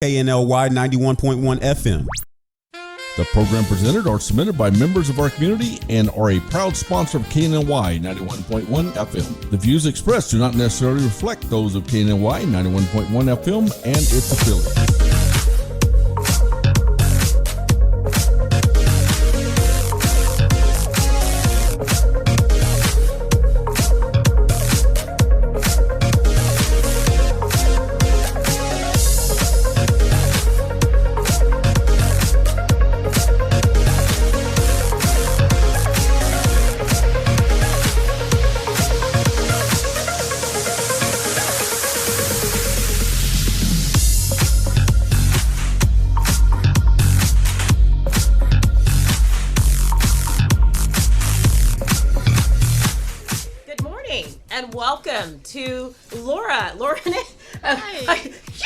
KNLY 91.1 FM. The program presented or submitted by members of our community and are a proud sponsor of KNLY 91.1 FM. The views expressed do not necessarily reflect those of KNLY 91.1 FM and its affiliates. To Laura,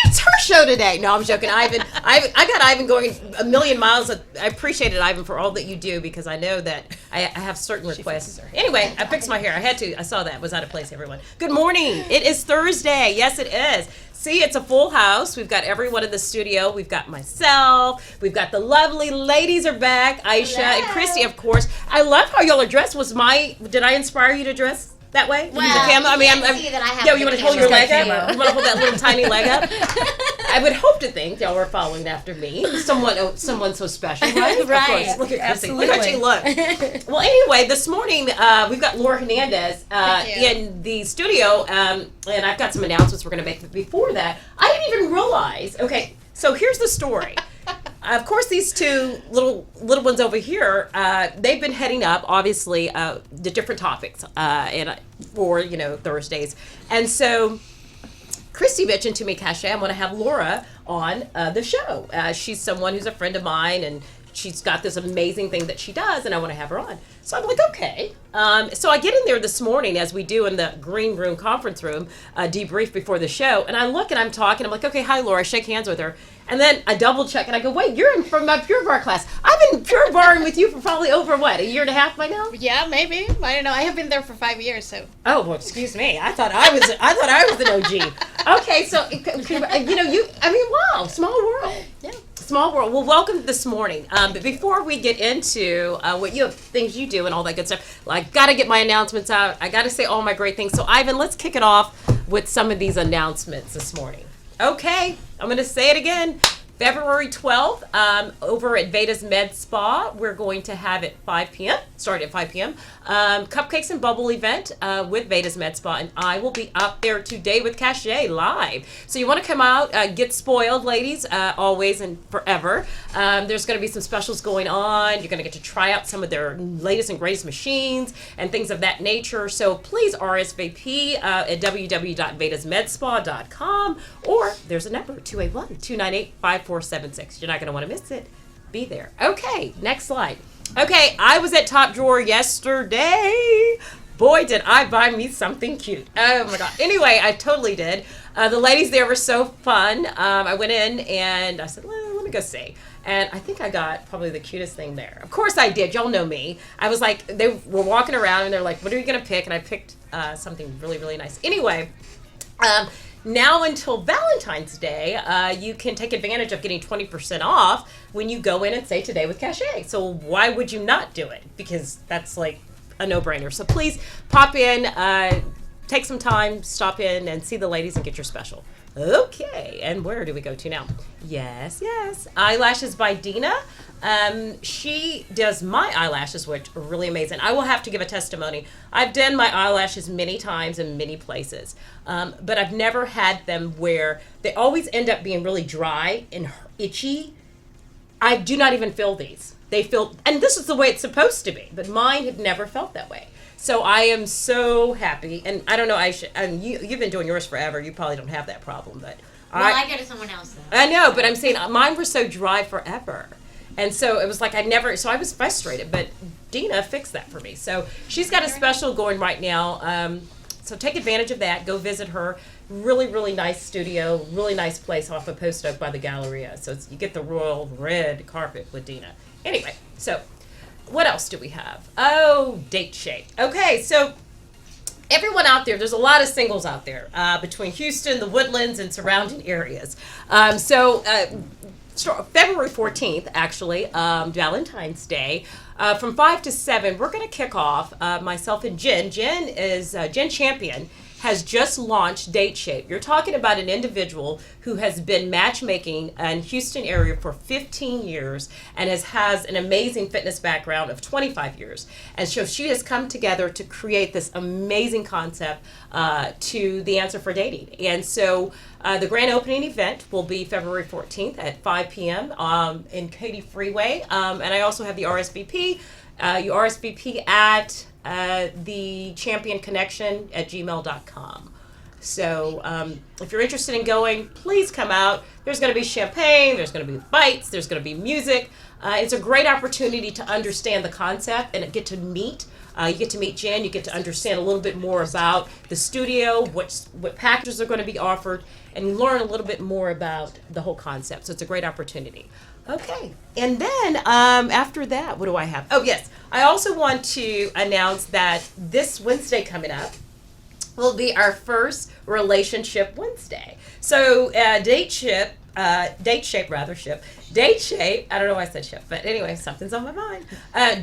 it's her show today. No, I'm joking. I got Ivan going a million miles. I appreciate it, Ivan, for all that you do, because I know that I have certain requests. Anyway, I fixed my hair. I had to. I saw that. Was out of place, everyone. Good morning. It is Thursday. Yes, it is. See, it's a full house. We've got everyone in the studio. We've got myself. We've got the lovely ladies are back. Aisha and Christy, of course. I love how y'all are dressed. Did I inspire you to dress that way? Well, I see that I have you want to hold your leg up? You want to hold that little tiny leg up? I would hope to think y'all were following after me. Someone so special, right? Right. Of course. Look at Chrissy. Look how she looks. Well, anyway, this morning we've got Laura Hernandez in the studio, and I've got some announcements we're going to make. But before that, I didn't even realize. Okay, so here's the story. Of course, these two little ones over here, they've been heading up, obviously, the different topics for Thursdays. And so Christy mentioned to me, Cache, I want to have Laura on the show. She's someone who's a friend of mine, and she's got this amazing thing that she does, and I want to have her on. So I'm like, okay. So I get in there this morning, as we do in the green room conference room, debrief before the show, and I look and I'm talking. I'm like, okay, hi, Laura. I shake hands with her. And then I double check and I go, wait, you're from my Pure Bar class. I've been Pure Barring with you for probably over, a year and a half by now? Yeah, maybe. I don't know. I have been there for 5 years, so. Oh, well, excuse me. I thought I was an OG. Okay, so, wow, small world. Yeah. Small world. Well, welcome this morning. But before we get into things you do and all that good stuff, I got to get my announcements out. I got to say all my great things. So, Ivan, let's kick it off with some of these announcements this morning. Okay, I'm going to say it again. February 12th, over at Veda's Med Spa, we're going to have it 5 p.m., start at 5 p.m., Cupcakes and Bubble event with Veda's Med Spa, and I will be up there today with Cache live. So you want to come out, get spoiled, ladies, always and forever. There's going to be some specials going on. You're going to get to try out some of their latest and greatest machines and things of that nature. So please RSVP at www.vedasmedspa.com, or there's a number, 281-298-5476. You're not going to want to miss it. Be there. Okay, next slide. Okay, I was at Top Drawer yesterday. Boy, did I buy me something cute. Oh my God. Anyway, I totally did. The ladies there were so fun. I went in and I said, well, let me go see. And I think I got probably the cutest thing there. Of course I did. Y'all know me. I was like, they were walking around and they're like, what are you going to pick? And I picked something really, really nice. Anyway, now until Valentine's Day, you can take advantage of getting 20% off when you go in and say Today with Cache. So why would you not do it? Because that's like a no-brainer. So please pop in, take some time, stop in and see the ladies and get your special. Okay, and where do we go to now? Yes. Eyelashes by Dina. She does my eyelashes, which are really amazing. I will have to give a testimony. I've done my eyelashes many times in many places, but I've never had them where they always end up being really dry and itchy. I do not even feel these. They feel, and this is the way it's supposed to be, but mine have never felt that way. So I am so happy, and I don't know, Aisha, and you've been doing yours forever. You probably don't have that problem, but I go to someone else though. I know, but I'm saying mine were so dry forever. And so it was like so I was frustrated, but Dina fixed that for me. So she's got a special going right now. So take advantage of that. Go visit her. Really, really nice studio, really nice place off of Post Oak by the Galleria. So you get the royal red carpet with Dina. Anyway, so what else do we have? Oh, Date Shape. Okay, so everyone out there's a lot of singles out there between Houston, the Woodlands, and surrounding areas. February 14th, actually, Valentine's Day, from 5 to 7, we're going to kick off, myself and Jen. Jen Champion has just launched Date Shape. You're talking about an individual who has been matchmaking in Houston area for 15 years and has an amazing fitness background of 25 years. And so she has come together to create this amazing concept to the answer for dating. And so the grand opening event will be February 14th at 5 p.m. In Katy Freeway. And I also have the RSVP. You RSVP at the championconnection@gmail.com. So if you're interested in going, please come out. There's going to be champagne, there's going to be bites, there's going to be music. It's a great opportunity to understand the concept and get to meet. You get to meet Jen, you get to understand a little bit more about the studio, what packages are going to be offered, and learn a little bit more about the whole concept. So it's a great opportunity. Okay, and then after that, what do I have? Oh, yes, I also want to announce that this Wednesday coming up will be our first Relationship Wednesday. So Date Shape, I don't know why I said ship, but anyway, something's on my mind.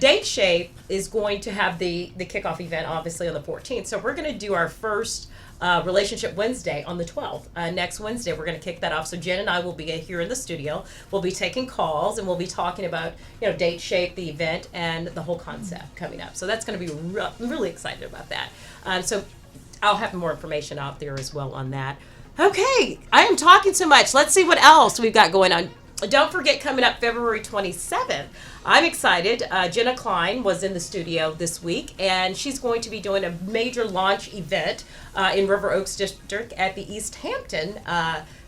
Date Shape is going to have the kickoff event, obviously, on the 14th. So we're going to do our first Relationship Wednesday on the 12th. Next Wednesday, we're going to kick that off. So Jen and I will be here in the studio. We'll be taking calls, and we'll be talking about, Date Shape, the event, and the whole concept coming up. So that's going to be I'm really excited about that. So I'll have more information out there as well on that. Okay, I am talking so much. Let's see what else we've got going on. Don't forget, coming up February 27th, I'm excited. Jenna Klein was in the studio this week, and she's going to be doing a major launch event in River Oaks District at the East Hampton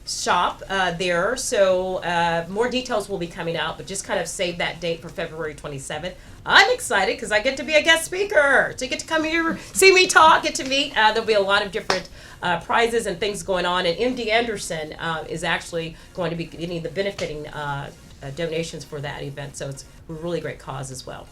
shop there. So more details will be coming out, but just kind of save that date for February 27th. I'm excited because I get to be a guest speaker. So you get to come here, see me talk, get to meet. There'll be a lot of different prizes and things going on. And MD Anderson is actually going to be getting the benefiting donations for that event. So it's a really great cause as well.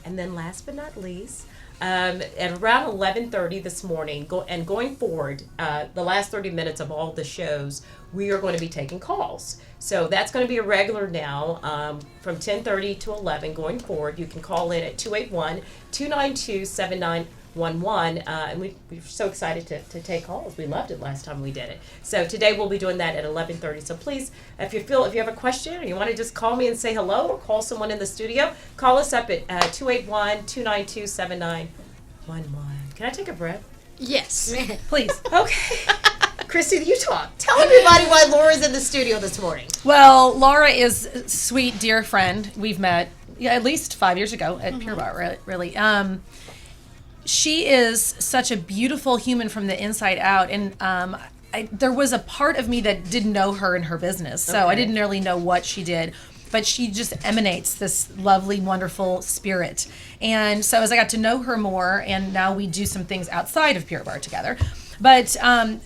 And then last but not least, at around 11:30 this morning, going forward, the last 30 minutes of all the shows, we are going to be taking calls. So that's going to be a regular now from 10:30 to 11 going forward. You can call in at 281-292-7911. And we're so excited to take calls. We loved it last time we did it. So today we'll be doing that at 11:30. So please, if you have a question or you want to just call me and say hello or call someone in the studio, call us up at 281-292-7911. Can I take a breath? Yes. Please. Okay. Christy, you talk. Tell everybody why Laura's in the studio this morning. Well, Laura is a sweet, dear friend. We've met at least 5 years ago at Pure Bar, really. She is such a beautiful human from the inside out, and there was a part of me that didn't know her in her business, so I didn't really know what she did. But she just emanates this lovely, wonderful spirit. And so as I got to know her more, and now we do some things outside of Pure Bar together. But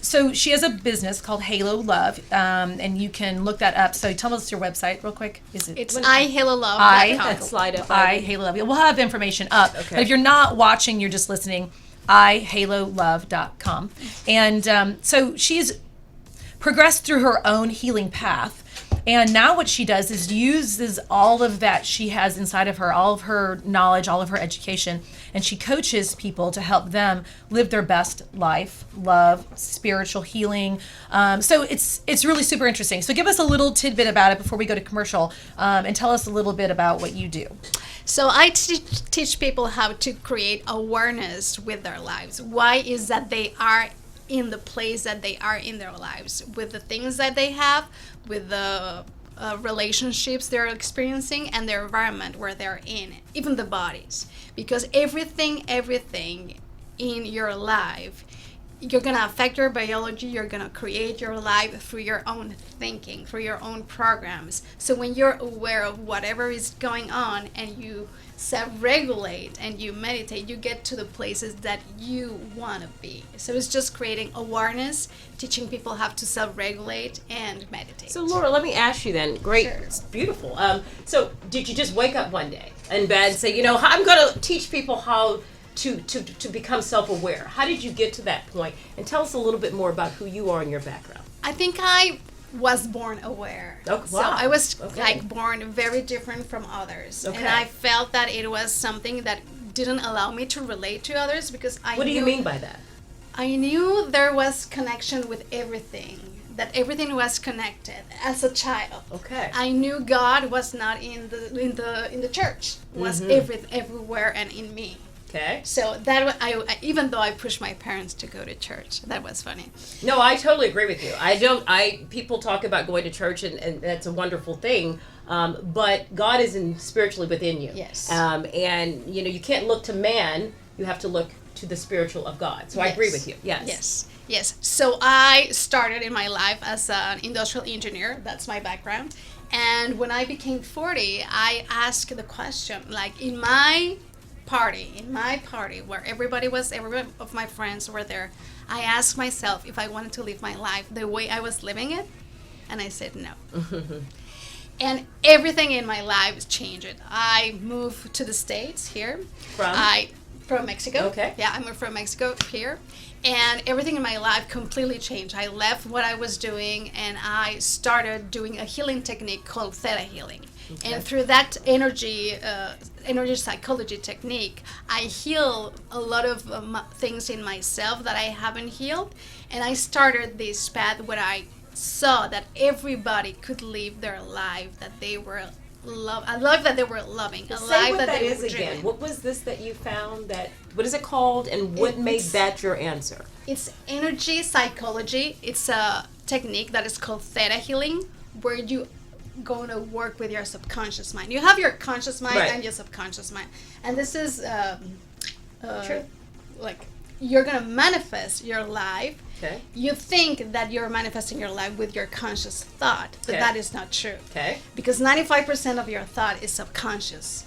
so she has a business called Halo Love, and you can look that up. So tell us your website real quick. It's iHaloLove.com. That slide up. iHaloLove. We'll have information up. Okay. But if you're not watching, you're just listening, iHaloLove.com. And so she's progressed through her own healing path. And now what she does is uses all of that she has inside of her, all of her knowledge, all of her education, and she coaches people to help them live their best life, love, spiritual healing. So it's really super interesting. So give us a little tidbit about it before we go to commercial, and tell us a little bit about what you do. So I teach people how to create awareness with their lives. Why is that they are in the place that they are in their lives, with the things that they have, with the relationships they're experiencing, and their environment where they're in, even the bodies. Because everything in your life, you're going to affect your biology, you're going to create your life through your own thinking, through your own programs. So when you're aware of whatever is going on and you self-regulate and you meditate, you get to the places that you want to be. So it's just creating awareness, teaching people how to self-regulate and meditate. So Laura, let me ask you then. Great, Sure. It's beautiful. So did you just wake up one day in bed and say, I'm going to teach people how to become self-aware? How did you get to that point? And tell us a little bit more about who you are and your background. I think I was born aware. Oh, So wow. I was Okay. like born very different from others. Okay. And I felt that it was something that didn't allow me to relate to others because What do you mean by that? I knew there was connection with everything, that everything was connected as a child. Okay. I knew God was not in the church, was everywhere and in me. Okay. So that even though I pushed my parents to go to church, that was funny. No, I totally agree with you. People talk about going to church, and that's a wonderful thing. But God is spiritually within you. Yes. And you can't look to man. You have to look to the spiritual of God. So I agree with you. Yes. Yes. So I started in my life as an industrial engineer. That's my background. And when I became 40, I asked the question, like in my party where every of my friends were there, I asked myself if I wanted to live my life the way I was living it, and I said no. And everything in my life changed. I moved to the States here. From Mexico. Okay. Yeah, I moved from Mexico here. And everything in my life completely changed. I left what I was doing and I started doing a healing technique called Theta Healing. Okay. And through that energy psychology technique, I heal a lot of things in myself that I haven't healed. And I started this path where I saw that everybody could live their life that they were a life that they were loving. Well, a say life what that they is were again. dreaming. What was this that you found? What is it called, and what made that your answer? It's energy psychology. It's a technique that is called Theta Healing, where you going to work with your subconscious mind. You have your conscious mind and your subconscious mind, and this is True. like you're gonna manifest your life. Okay. You think that you're manifesting your life with your conscious thought, but that is not true. Okay. Because 95% of your thought is subconscious.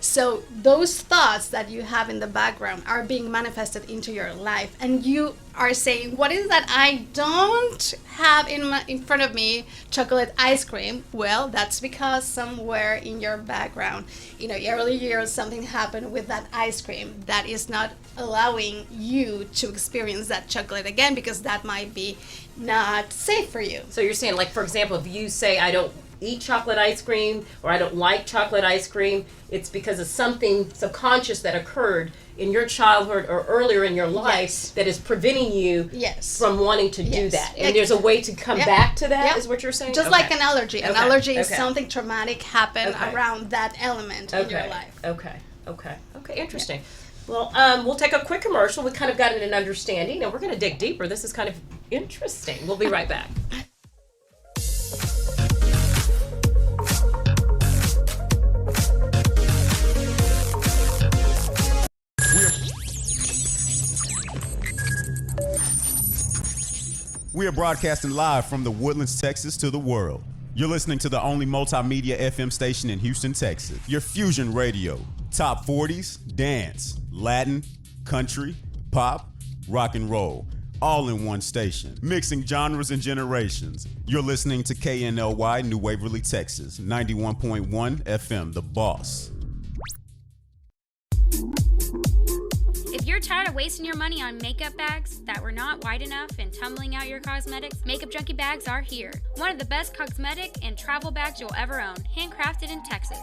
So those thoughts that you have in the background are being manifested into your life, and you are saying, what is that I don't have in front of me? Chocolate ice cream. Well, that's because somewhere in your background, in the early years, something happened with that ice cream that is not allowing you to experience that chocolate again, because that might be not safe for you. So you're saying, like, for example, if you say, I don't eat chocolate ice cream, or I don't like chocolate ice cream, it's because of something subconscious that occurred in your childhood or earlier in your life that is preventing you from wanting to do that. And there's a way to come back to that, is what you're saying? Just like an allergy. An allergy is something traumatic happened around that element in your life. Okay, interesting. Well, we'll take a quick commercial. We kind of got an understanding, and we're going to dig deeper. This is kind of interesting. We'll be right back. We are broadcasting live from the Woodlands, Texas to the world. You're listening to the only multimedia FM station in Houston, Texas. Your Fusion Radio. Top 40s, dance, Latin, country, pop, rock and roll. All in one station. Mixing genres and generations. You're listening to KNLY New Waverly, Texas. 91.1 FM, The Boss. If you're tired of wasting your money on makeup bags that were not wide enough and tumbling out your cosmetics, Makeup Junkie bags are here. One of the best cosmetic and travel bags you'll ever own, handcrafted in Texas.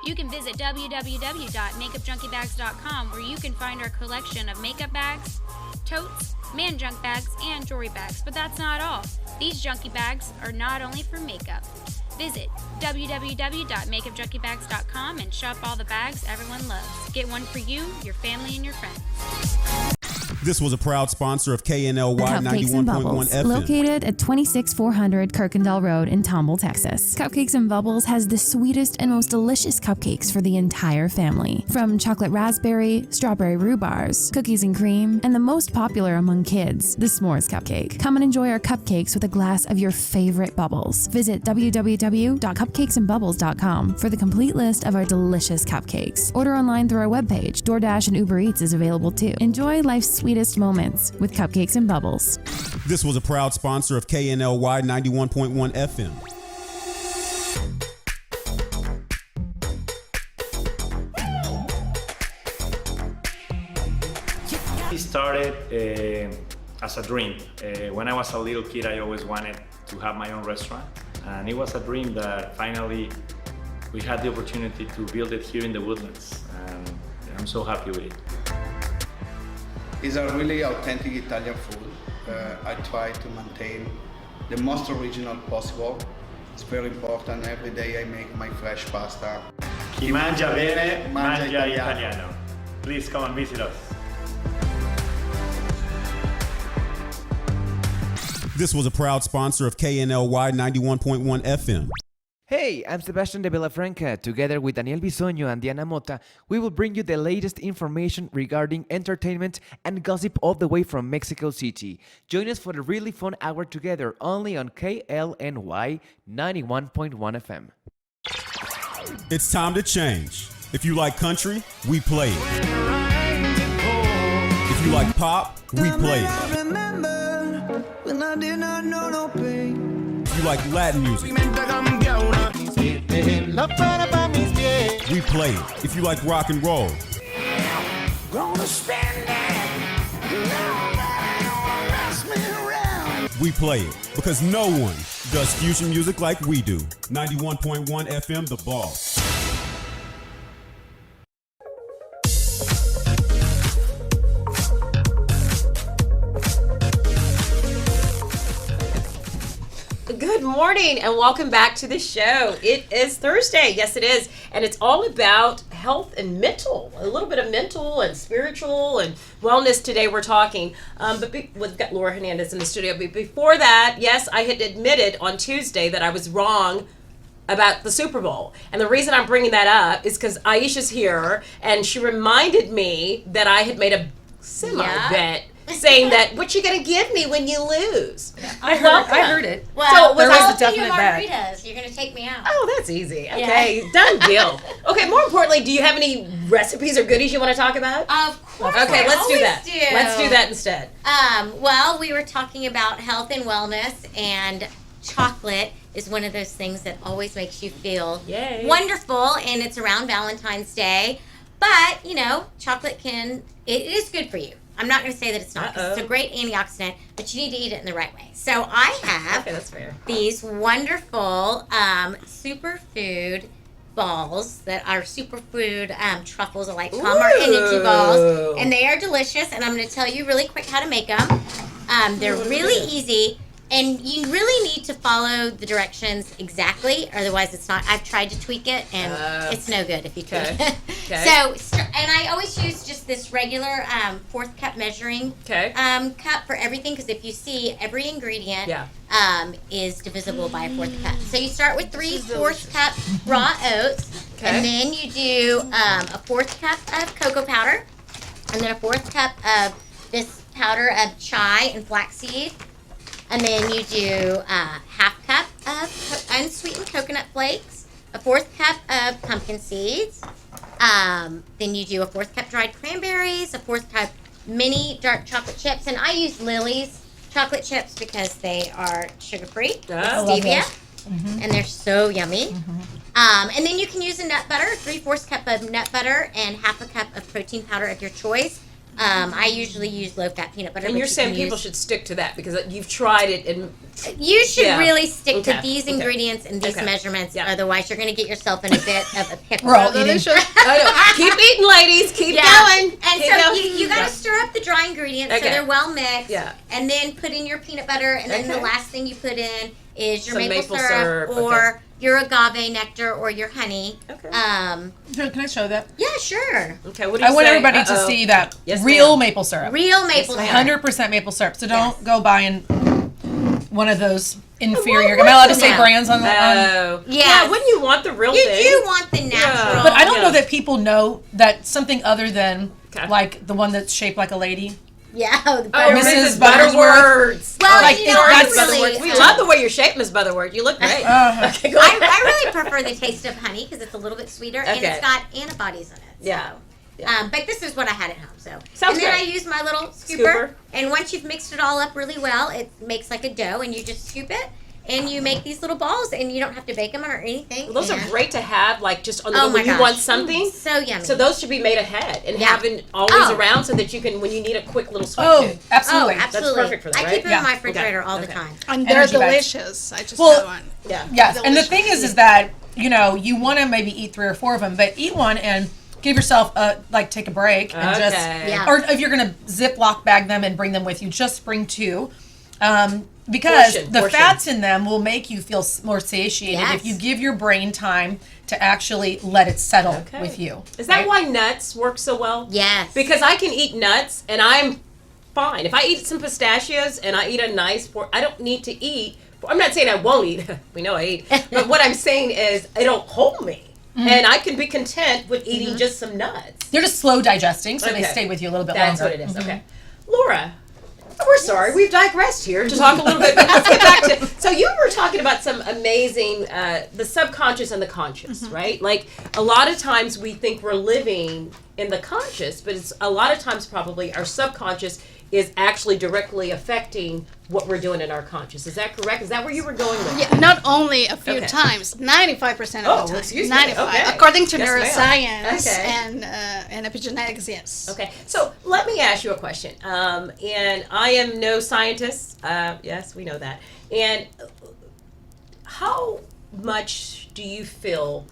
You can visit www.makeupjunkiebags.com where you can find our collection of makeup bags, totes, man junk bags, and jewelry bags. But that's not all. These junkie bags are not only for makeup. Visit www.makeupjunkiebags.com and shop all the bags everyone loves. Get one for you, your family, and your friends. This was a proud sponsor of KNLY Cupcakes and 91.1 Bubbles, FM. located at 26400 Kirkendall Road in Tomball, Texas. Cupcakes and Bubbles has the sweetest and most delicious cupcakes for the entire family. From chocolate raspberry, strawberry rhubars, cookies and cream, and the most popular among kids, the s'mores cupcake. Come and enjoy our cupcakes with a glass of your favorite bubbles. Visit www.cupcakesandbubbles.com for the complete list of our delicious cupcakes. Order online through our webpage. DoorDash and Uber Eats is available too. Enjoy life's sweetest moments with Cupcakes and Bubbles. This was a proud sponsor of KNLY 91.1 FM. started as a dream. When I was a little kid, I always wanted to have my own restaurant. And it was a dream that finally we had the opportunity to build it here in the Woodlands. And I'm so happy with it. It's a really authentic Italian food. I try to maintain the most original possible. It's very important. Every day I make my fresh pasta. Chi mangia bene, mangia italiano. Please come and visit us. This was a proud sponsor of KNLY 91.1 FM. Hey, I'm Sebastian de Villafranca. Together with Daniel Bisoño and Diana Mota, we will bring you the latest information regarding entertainment and gossip all the way from Mexico City. Join us for a really fun hour together only on KLNY 91.1 FM. It's time to change. If you like country, we play it. If you like pop, we play it. If you like Latin music, we play it. If you like rock and roll, we play it. Because no one does fusion music like we do. 91.1 FM, The Boss. Good morning and welcome back to the show. It is Thursday. Yes, it is. And it's all about health and mental. A little bit of mental and spiritual and wellness today we're talking. We've got Laura Hernandez in the studio. But before that, yes, I had admitted on Tuesday that I was wrong about the Super Bowl. And the reason I'm bringing that up is because Aisha's here and she reminded me that I had made a semi-bet saying that, what you gonna give me when you lose? I heard it. Well, there was a I'll definite your bet. margaritas. You're gonna take me out. Oh, that's easy. Okay, done deal. Okay, more importantly, do you have any recipes or goodies you want to talk about? Of course. Okay, let's do always that. do. Let's do that instead. Well, we were talking about health and wellness, and chocolate is one of those things that always makes you feel wonderful, and it's around Valentine's Day. But, you know, chocolate it is good for you. I'm not going to say that it's not. 'Cause it's a great antioxidant, but you need to eat it in the right way. So I have that's fair. These wonderful superfood balls that are superfood truffles. I like to call them our energy balls. And they are delicious. And I'm going to tell you really quick how to make them. They're really easy. And you really need to follow the directions exactly, otherwise it's not. I've tried to tweak it, and it's no good if you tweak it. So, and I always use just this regular fourth cup measuring cup for everything, because if you see, every ingredient is divisible by a fourth cup. So you start with 3/4 cup raw oats, and then you do a fourth cup of cocoa powder, and then a fourth cup of this powder of chai and flaxseed. And then you do a half cup of unsweetened coconut flakes, a fourth cup of pumpkin seeds. Then you do a fourth cup dried cranberries, a fourth cup mini dark chocolate chips. And I use Lily's chocolate chips because they are sugar-free with stevia. And they're so yummy. And then you can use a nut butter, 3/4 cup of nut butter and half a cup of protein powder of your choice. I usually use low-fat peanut butter. And you're saying people should stick to that because you've tried it. And you should really stick to these ingredients and these measurements. Otherwise, you're going to get yourself in a bit of a pickle. We're all eating. I know. Keep eating, ladies. Keep going. And Keep so going. you got to stir up the dry ingredients so they're well mixed. And then put in your peanut butter. And then the last thing you put in is your maple syrup or your agave nectar or your honey. Can I show that? Yeah, sure. Okay, what do you I want say? everybody to see that real maple syrup. Real maple syrup. 100% maple syrup. So don't go buying one of those inferior. Am I allowed to say brands on the? Yeah, wouldn't you want the real thing? You want the natural. But I don't know that people know that something other than like the one that's shaped like a lady. Yeah, Mrs. Butterworth. Well, like, you know, that's really, we love the way you're shaped, Miss Butterworth. You look great. Okay, go ahead. I really prefer the taste of honey because it's a little bit sweeter and it's got antibodies in it. So. But this is what I had at home. So, Sounds and then great. I use my little scooper. And once you've mixed it all up really well, it makes like a dough, and you just scoop it. and you make these little balls, and you don't have to bake them or anything. Well, those are and- great to have, like just on the Oh my when you gosh. want something. So yummy. So those should be made ahead and Yeah. having always Oh. around so that you can, when you need a quick little sweet Oh, tooth. absolutely. Oh, absolutely. That's perfect for that, I right? keep them Yeah. in my refrigerator all the Okay. time. And they're Energy bags. delicious. I just Well, had one. Yeah. Yes, and the Delicious. thing is that you want to maybe eat 3 or 4 of them, but eat one and give yourself take a break and Okay. just, Yeah. or if you're gonna Ziploc bag them and bring them with you, just bring 2, because Portion. the fats in them will make you feel more satiated Yes. if you give your brain time to actually let it settle Okay. with you. Is that right? why nuts work so well? Yes. Because I can eat nuts and I'm fine. If I eat some pistachios and I eat a nice pork, I don't need to eat. I'm not saying I won't eat. We know I eat. But what I'm saying is it'll hold me. Mm-hmm. And I can be content with eating just some nuts. They're just slow digesting, so they Okay. stay with you a little bit That's longer. what it is. Okay. Laura, we're sorry. We've digressed here to talk a little bit. But let's get back to. So you were talking about some amazing, the subconscious and the conscious, right? Like a lot of times we think we're living in the conscious, but it's a lot of times probably our subconscious is actually directly affecting what we're doing in our conscious. Is that correct? Is that where you were going with Yeah, that? not only a few Okay. times, 95% Oh, of the time. excuse me. 95, Okay. according to Yes, ma'am. neuroscience Okay. and epigenetics. Yes. Okay, so let me ask you a question. And I am no scientist. Yes, we know that. And how much do you feel?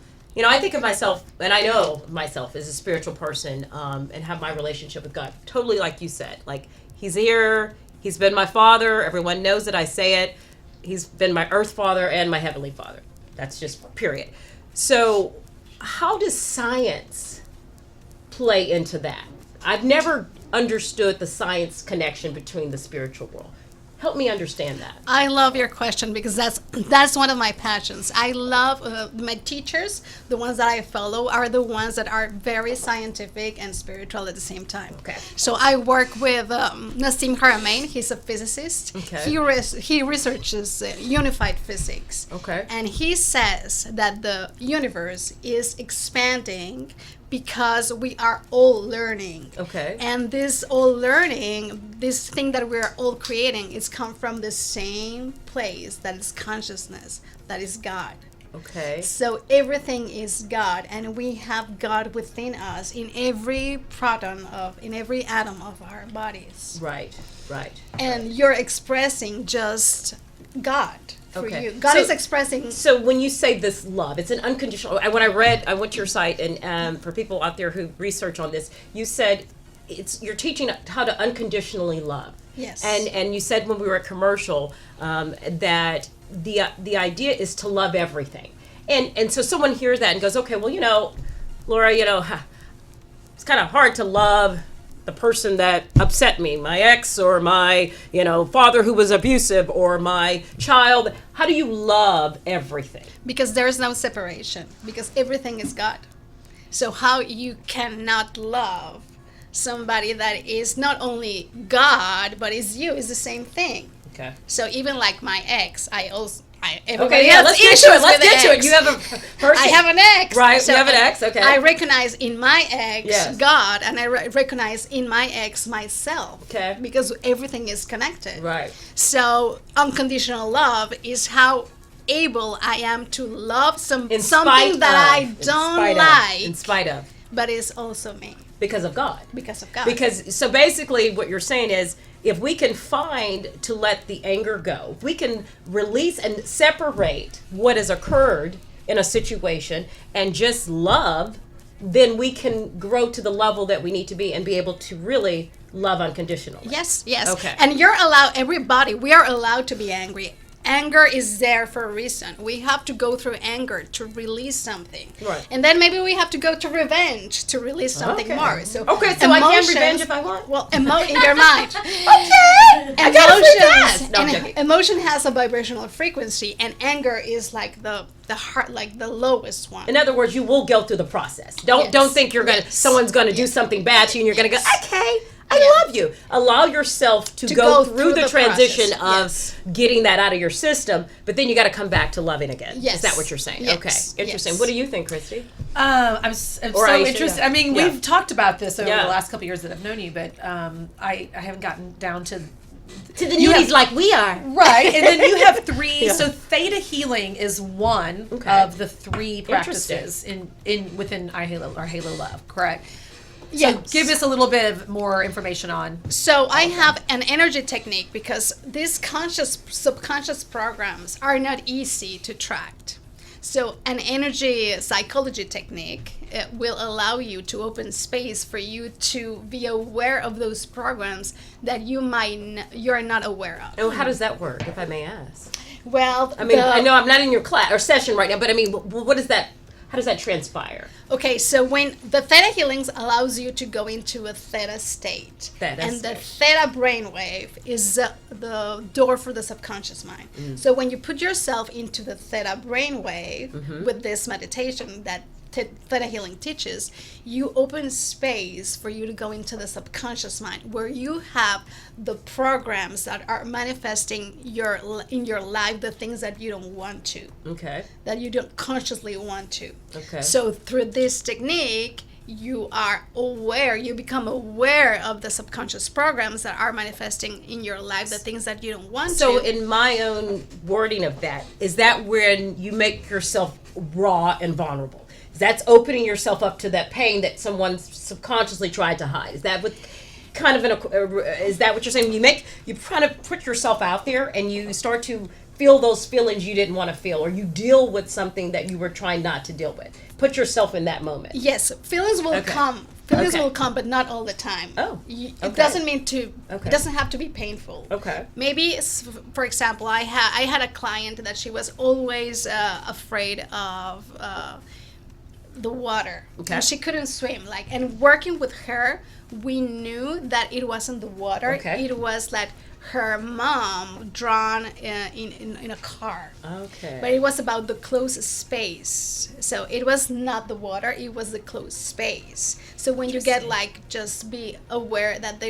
I think of myself, and I know myself as a spiritual person, and have my relationship with God. Totally, like you said, like He's here. He's been my father. Everyone knows that I say it. He's been my earth father and my heavenly father. That's just period. So, how does science play into that? I've never understood the science connection between the spiritual world. Help me understand that. I love your question because that's one of my passions. I love my teachers. The ones that I follow are the ones that are very scientific and spiritual at the same time. Okay. So I work with Nassim Haramein. He's a physicist. Okay. He researches unified physics. Okay. And he says that the universe is expanding because we are all learning. Okay. And this all learning, this thing that we're all creating, is come from the same place that is consciousness, that is God. Okay. So everything is God, and we have God within us in every proton in every atom of our bodies. Right. Right. And you're expressing just God for Okay. you. God So- is expressing. So when you say this love, it's an unconditional. When I went to your site, and for people out there who research on this, you said you're teaching how to unconditionally love. Yes. And you said when we were at commercial that the idea is to love everything, and so someone hears that and goes, okay, well, Laura, it's kind of hard to love the person that upset me, my ex, or my, father who was abusive, or my child. How do you love everything? Because there is no separation, because everything is God. So how you cannot love somebody that is not only God but is you is the same thing. Okay. So even like my ex, everybody Okay, yeah, has let's get to issues it. Let's with get to it. ex. You have a person. I have an ex. Right, you have an ex, okay. I recognize in my ex Yes. God, and I recognize in my ex myself. Okay. Because everything is connected. Right. So unconditional love is how able I am to love In spite something that I of. don't like, In spite of. but it's also me Because of God. because of God. Because so basically what you're saying is if we can find to let the anger go, if we can release and separate what has occurred in a situation and just love, then we can grow to the level that we need to be and be able to really love unconditionally. Yes. Okay. And we are allowed to be angry. Anger is there for a reason. We have to go through anger to release something. Right. And then maybe we have to go to revenge to release something Okay. more. So Okay, so I can emotions- revenge if I want? Well, in your mind. Okay. I got a free pass. No, I'm and joking. emotion has a vibrational frequency, and anger is like the heart, like the lowest one. In other words, you will go through the process. Don't Yes. think Yes. someone's gonna do something bad to you and you're gonna go, okay, I Yeah. love you. Allow yourself to To go go through through the the transition process, of getting that out of your system, but then you got to come back to loving again. Yes. Is that what you're saying? Yes. Okay, interesting. Yes. What do you think, Christy? I'm Or so Aisha, interested. yeah. I mean, Yeah. we've talked about this over Yeah. the last couple of years that I've known you, but I haven't gotten down to To the you nudies have- like we are. Right, and then you have three. Yeah. So theta healing is one Okay. of the three practices in within iHalo or Halo Love, correct? So Yes. give us a little bit of more information on. So I have an energy technique because these conscious, subconscious programs are not easy to track. So an energy psychology technique will allow you to open space for you to be aware of those programs that you're not aware of. Oh, how does that work, if I may ask? Well, I mean, I know I'm not in your class or session right now, but I mean, what is that? How does that transpire? Okay, so when the theta healings allows you to go into a theta state, and the theta brainwave is the door for the subconscious mind. So when you put yourself into the theta brainwave with this meditation that theta healing teaches, you open space for you to go into the subconscious mind, where you have the programs that are manifesting in your life the things that you don't want to. Okay. That you don't consciously want to. Okay. So through this technique, you become aware of the subconscious programs that are manifesting in your life, the things that you don't want So to. in my own wording of that, is that when you make yourself raw and vulnerable? That's opening yourself up to that pain that someone subconsciously tried to hide. Is that what kind of is that what you're saying? You kind of put yourself out there and you start to feel those feelings you didn't want to feel, or you deal with something that you were trying not to deal with. Put yourself in that moment. Yes, feelings will come. Feelings will come, but not all the time. Oh, it doesn't mean to. Okay. It doesn't have to be painful. Okay. Maybe, for example, I had a client that she was always afraid of the water. Okay. And she couldn't swim. And working with her, we knew that it wasn't the water. Okay. It was like her mom drawn in a car. Okay. But it was about the closed space. So it was not the water, it was the closed space. So when you get just be aware that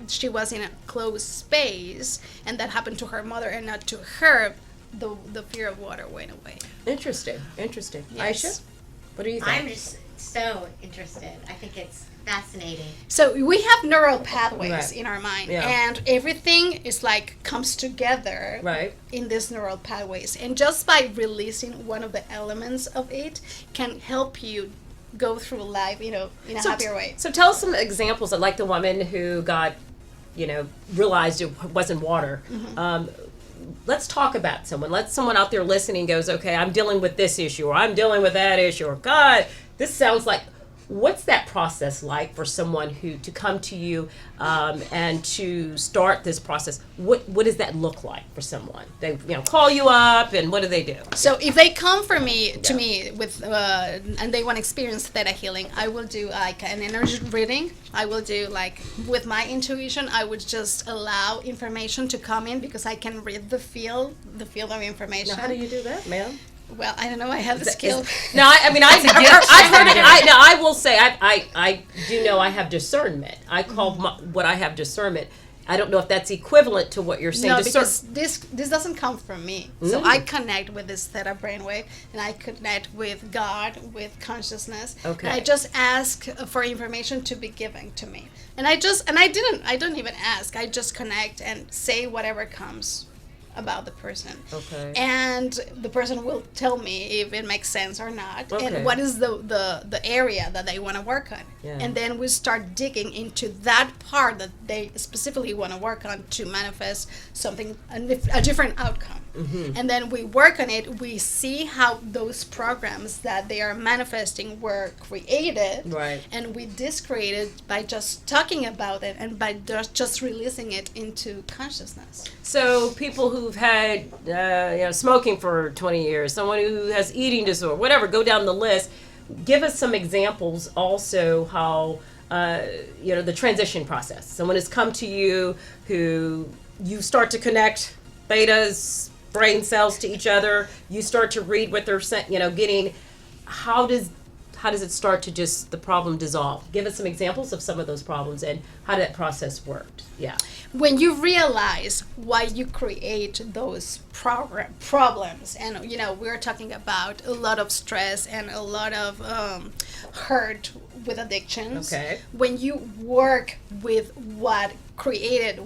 she was in a closed space, and that happened to her mother and not to her, the fear of water went away. Interesting. Yes. Aisha, what do you think? I'm just so interested. I think it's fascinating. So we have neural pathways Right. in our mind, Yeah. and everything is comes together Right. in these neural pathways. And just by releasing one of the elements of it can help you go through life, in a happier way. So tell us some examples of the woman who got, realized it wasn't water. Let's talk about someone. Let someone out there listening goes, okay, I'm dealing with this issue, or I'm dealing with that issue, or God, this sounds like. What's that process like for someone to come to you and to start this process? What does that look like for someone? They call you up, and what do they do? So if they come to me with and they want to experience theta healing, I will do an energy reading. I will do with my intuition. I would just allow information to come in because I can read the field of information. Now, how do you do that, ma'am? Well, I don't know. I have the skill. No, I've heard it. I will say I do know I have discernment. I call what I have discernment. I don't know if that's equivalent to what you're saying. No, because this doesn't come from me. So I connect with this theta brainwave, and I connect with God, with consciousness. Okay. And I just ask for information to be given to me, and I don't even ask. I just connect and say whatever comes about the person. Okay. And the person will tell me if it makes sense or not, Okay. and what is the area that they want to work on. Yeah. And then we start digging into that part that they specifically want to work on to manifest something, a different outcome. Mm-hmm. And then we work on it. We see how those programs that they are manifesting were created. Right. And we discreate it by just talking about it and by just releasing it into consciousness. So people who've had smoking for 20 years, someone who has eating disorder, whatever, go down the list. Give us some examples also how the transition process. Someone has come to you who you start to connect betas, brain cells to each other. You start to read what they're saying, getting. How does it start to just the problem dissolve? Give us some examples of some of those problems and how that process worked. Yeah. When you realize why you create those problems, and we're talking about a lot of stress and a lot of hurt with addictions. Okay. When you work with what created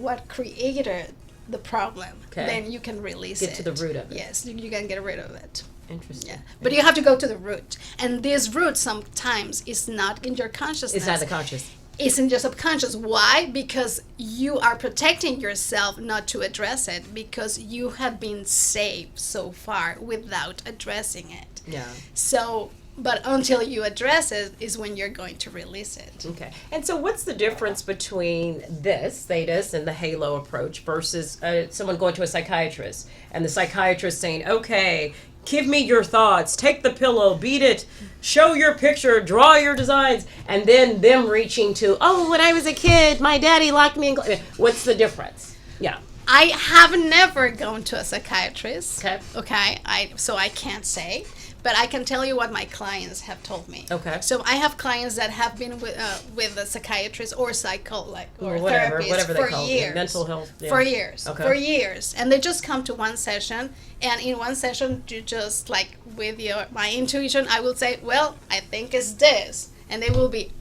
the problem, Okay. then you can release it. Get to the root of it. Yes, you can get rid of it. Interesting. Yeah, but you have to go to the root, and this root sometimes is not in your consciousness. It's not the conscious. It's in your subconscious. Why? Because you are protecting yourself not to address it, because you have been safe so far without addressing it. Yeah. So, but until you address it is when you're going to release it. Okay. And so what's the difference between this, Thetis, and the halo approach versus someone going to a psychiatrist and the psychiatrist saying, okay, give me your thoughts, take the pillow, beat it, show your picture, draw your designs, and then them reaching to, oh, when I was a kid, my daddy locked me in. What's the difference? Yeah. I have never gone to a psychiatrist. Okay. Okay. So I can't say, but I can tell you what my clients have told me. Okay. So I have clients that have been with a psychiatrist or or whatever therapist they for call it, years. mental health. Yeah. For years. Okay. For years, and they just come to one session, and in one session, you just like with my intuition, I will say, well, I think it's this, and they will be,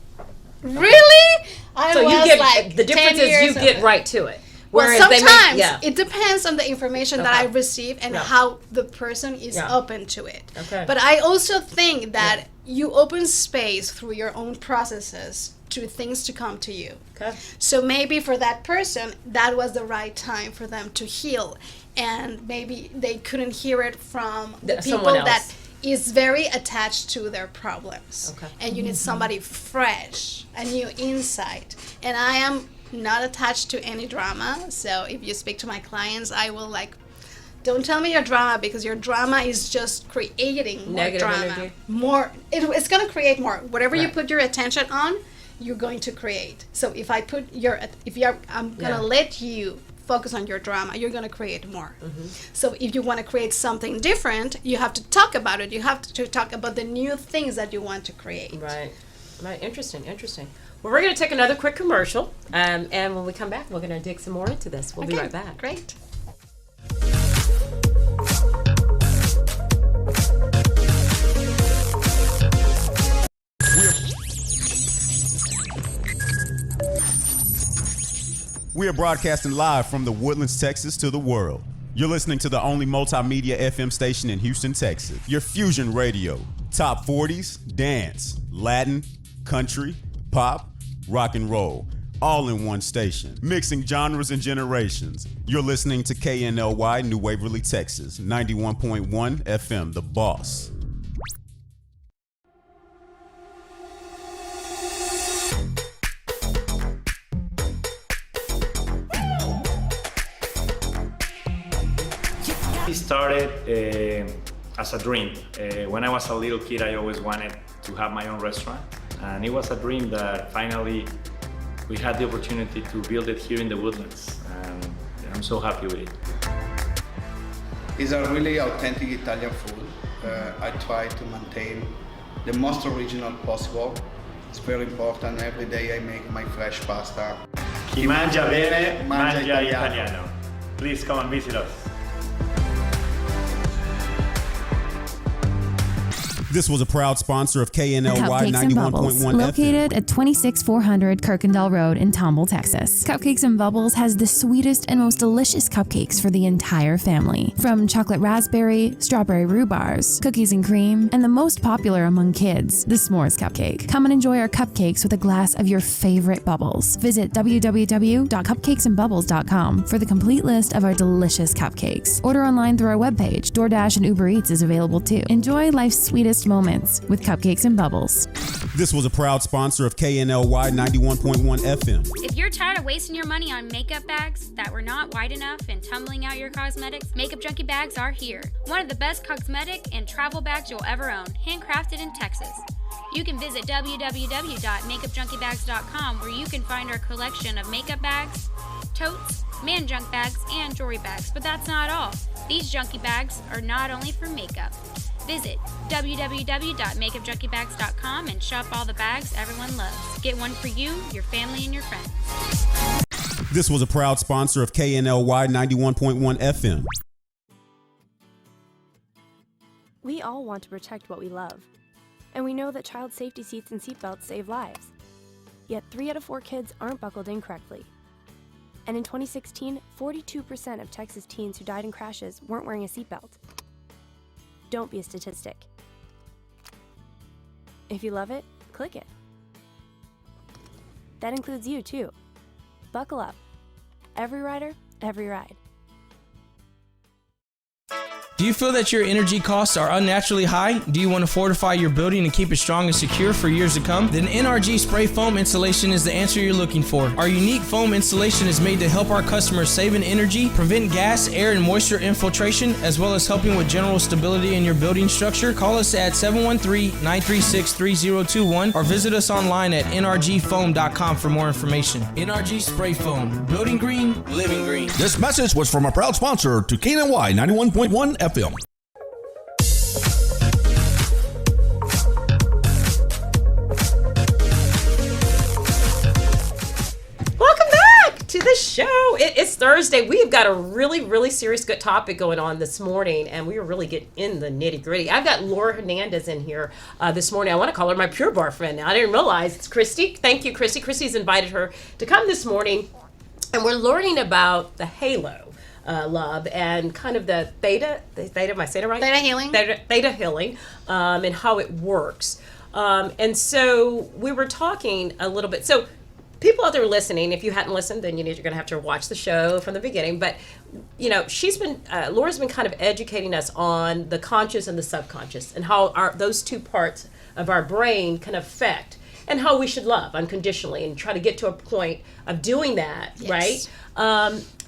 really? So you get the difference is you get right to it. Well, Whereas sometimes yeah. it depends on the information that I receive and how the person is open to it. Okay. But I also think that you open space through your own processes to things to come to you. Okay. So maybe for that person, that was the right time for them to heal. And maybe they couldn't hear it from the people that is very attached to their problems. Okay. And you need somebody fresh, a new insight. And I am not attached to any drama. So if you speak to my clients, I will don't tell me your drama, because your drama is just creating more negative drama. energy. More, it's going to create more. Whatever you put your attention on, you're going to create. So if I'm going to let you focus on your drama, you're going to create more. Mm-hmm. So if you want to create something different, you have to talk about it. You have to talk about the new things that you want to create. Right. Interesting. Well, we're going to take another quick commercial, and when we come back, we're going to dig some more into this. We'll be right back. Great. We are broadcasting live from the Woodlands, Texas to the world. You're listening to the only multimedia FM station in Houston, Texas. Your fusion radio. Top 40s, dance, Latin, country, pop, rock and roll. All in one station. Mixing genres and generations. You're listening to KNLY, New Waverly, Texas. 91.1 FM, The Boss. It started as a dream. When I was a little kid, I always wanted to have my own restaurant. And it was a dream that finally we had the opportunity to build it here in the Woodlands. And I'm so happy with it. It's a really authentic Italian food. I try to maintain the most original possible. It's very important. Every day I make my fresh pasta. Chi mangia bene, mangia italiano. Please come and visit us. This was a proud sponsor of KNLY Cupcakes and Bubbles, 91.1 located FM. at 26400 Kirkendall Road in Tomball, Texas. Cupcakes and Bubbles has the sweetest and most delicious cupcakes for the entire family. From chocolate raspberry, strawberry rhubars, cookies and cream, and the most popular among kids, the s'mores cupcake. Come and enjoy our cupcakes with a glass of your favorite bubbles. Visit www.cupcakesandbubbles.com for the complete list of our delicious cupcakes. Order online through our webpage. DoorDash and Uber Eats is available too. Enjoy life's sweetest moments with Cupcakes and Bubbles. This was a proud sponsor of KNLY 91.1 FM. If you're tired of wasting your money on makeup bags that were not wide enough and tumbling out your cosmetics, Makeup Junkie bags are here. One of the best cosmetic and travel bags you'll ever own, handcrafted in Texas. You can visit www.makeupjunkiebags.com where you can find our collection of makeup bags, totes, man junk bags, and jewelry bags. But that's not all. These junkie bags are not only for makeup. Visit www.makeupjunkiebags.com and shop all the bags everyone loves. Get one for you, your family, and your friends. This was a proud sponsor of KNLY 91.1 FM. We all want to protect what we love. And we know that child safety seats and seatbelts save lives. Yet 3 out of 4 kids aren't buckled in correctly. And in 2016, 42% of Texas teens who died in crashes weren't wearing a seatbelt. Don't be a statistic. If you love it, click it. That includes you, too. Buckle up. Every rider, every ride. Do you feel that your energy costs are unnaturally high? Do you want to fortify your building and keep it strong and secure for years to come? Then NRG Spray Foam Installation is the answer you're looking for. Our unique foam installation is made to help our customers save in energy, prevent gas, air, and moisture infiltration, as well as helping with general stability in your building structure. Call us at 713-936-3021 or visit us online at nrgfoam.com for more information. NRG Spray Foam. Building green, living green. This message was from a proud sponsor to KNLY 91.1 FM. Welcome back to the show. It's Thursday. We've got a really serious good topic going on this morning, and we are really getting in the nitty gritty. I've got Laura Hernandez in here this morning. I want to call her my Pure Bar friend now. I didn't realize it's Christy. Thank you, Christy. Christy's invited her to come this morning, and we're learning about the halo. Love and kind of the theta, am I saying it right? Theta healing. Theta healing, and how it works. And so we were talking a little bit. So people out there listening, if you hadn't listened, then you're going to have to watch the show from the beginning. But, you know, Laura's been kind of educating us on the conscious and the subconscious and how those two parts of our brain can affect and how we should love unconditionally and try to get to a point of doing that, Yes. right?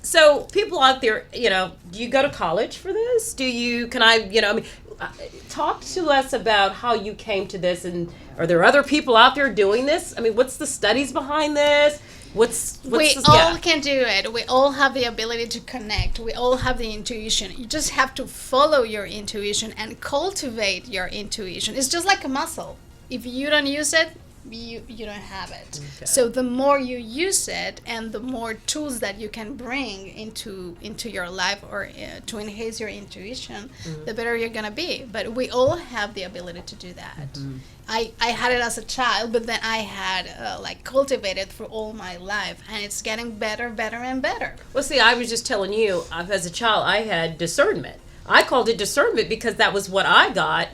So people out there, you know, do you go to college for this? Talk to us about how you came to this, and are there other people out there doing this? I mean, what's the studies behind this? We all can do it. We all have the ability to connect. We all have the intuition. You just have to follow your intuition and cultivate your intuition. It's just like a muscle. If you don't use it, you don't have it. Okay. So the more you use it and the more tools that you can bring into your life or to enhance your intuition, the better you're gonna be. But we all have the ability to do that. I had it as a child, but then I had cultivated for all my life, and it's getting better and better. Well, see, I was just telling you, as a child, I had discernment. I called it discernment because that was what I got.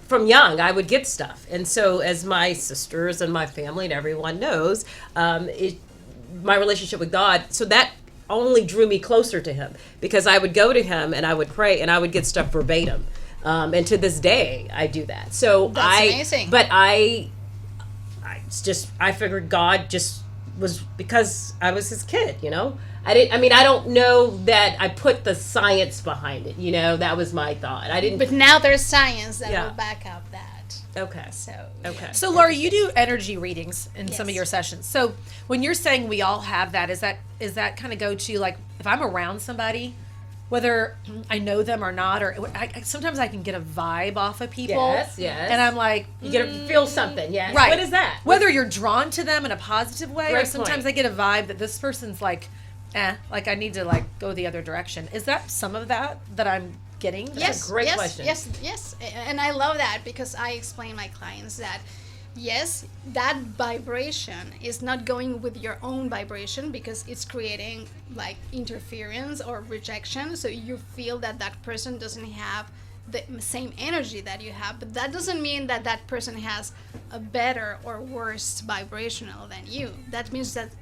From young, I would get stuff. And so as my sisters and my family and everyone knows, my relationship with God, so that only drew me closer to him because I would go to him and I would pray and I would get stuff verbatim. And to this day, I do that. So that's amazing. But I figured God just was because I was his kid, you know? I don't know that I put the science behind it, you know? That was my thought. I didn't. But now there's science that will back up that. Okay. Okay. So Laura, you do energy readings in some of your sessions. So when you're saying we all have that, is that kind of go to, like, if I'm around somebody, whether I know them or not, or sometimes I can get a vibe off of people. Yes. And I'm like, you feel something. Yes. Right. What is that? Whether you're drawn to them in a positive way, Great or sometimes point. I get a vibe that this person's like, like I need to go the other direction. Is that some of that I'm getting? That's a great question. Yes. And I love that because I explain my clients that yes, that vibration is not going with your own vibration because it's creating like interference or rejection. So you feel that person doesn't have the same energy that you have, but that doesn't mean that person has a better or worse vibrational than you. That means that's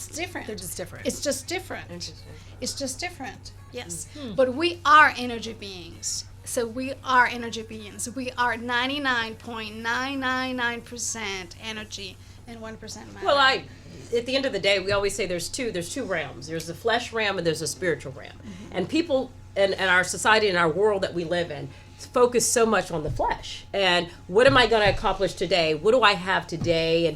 different. They're just different. It's just different. Interesting. It's just different. Yes. But we are energy beings. So we are energy beings. We are 99.999% energy and 1% matter. Well, at the end of the day, we always say there's two realms. There's the flesh realm and there's a spiritual realm. And people and our society and our world that we live in focus so much on the flesh. And what am I going to accomplish today? What do I have today? And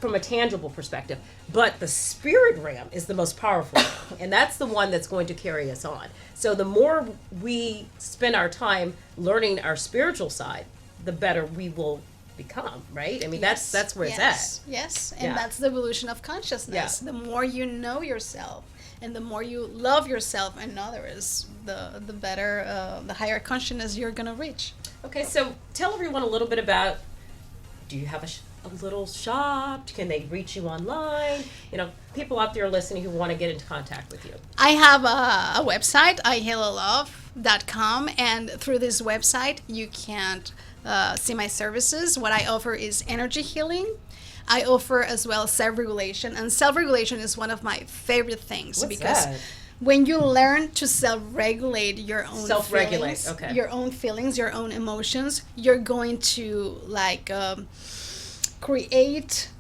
from a tangible perspective. But the spirit realm is the most powerful realm, and that's the one that's going to carry us on. So the more we spend our time learning our spiritual side, the better we will become, right? I mean, that's where it's at. Yes, and that's the evolution of consciousness. The more you know yourself, and the more you love yourself and others, the better, the higher consciousness you're going to reach. Okay, so tell everyone a little bit about, do you have a little shopped? Can they reach you online? People out there listening who want to get into contact with you. I have a website, ihealalove.com, and through this website you can see my services. What I offer is energy healing. I offer as well self-regulation, and self-regulation is one of my favorite things. What's because that? when you learn to self-regulate your own Self-regulate, feelings, okay. your own feelings, your own emotions, you're going to create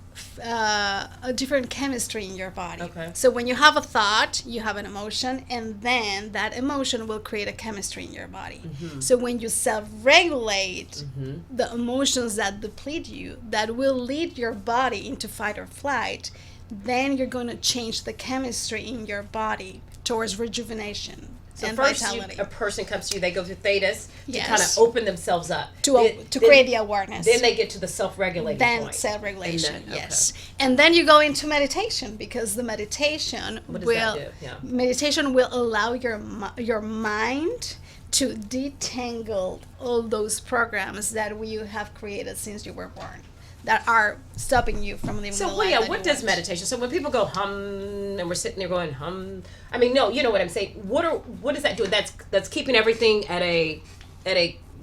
a different chemistry in your body. Okay. So when you have a thought, you have an emotion, and then that emotion will create a chemistry in your body. Mm-hmm. So when you self-regulate the emotions that deplete you, that will lead your body into fight or flight, then you're going to change the chemistry in your body towards rejuvenation and first vitality. a person comes to you, they go through thetas to Yes. kind of open themselves up. to Then- create the awareness. Then they get to the self-regulating Then point. self-regulation, And then- yes. And then you go into meditation, because the meditation What does will that do? Yeah. meditation will allow your mind to detangle all those programs that you have created since you were born, that are stopping you from living the So, life that what you does want. meditation? So when people go and we're sitting there going no, you know what I'm saying. What does that do? That's keeping everything at a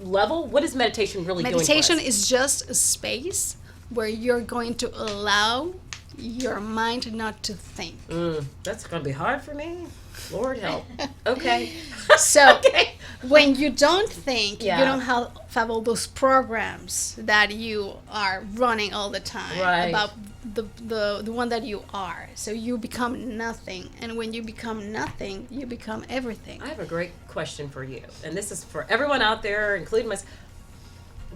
level. What is meditation really Meditation doing for us? is just a space where you're going to allow your mind not to think. That's going to be hard for me. Lord help. Okay. So Okay. when you don't think, Yeah. you don't have all those programs that you are running all the time Right. about the one that you are. So you become nothing, and when you become nothing, you become everything. I have a great question for you, and this is for everyone out there, including myself.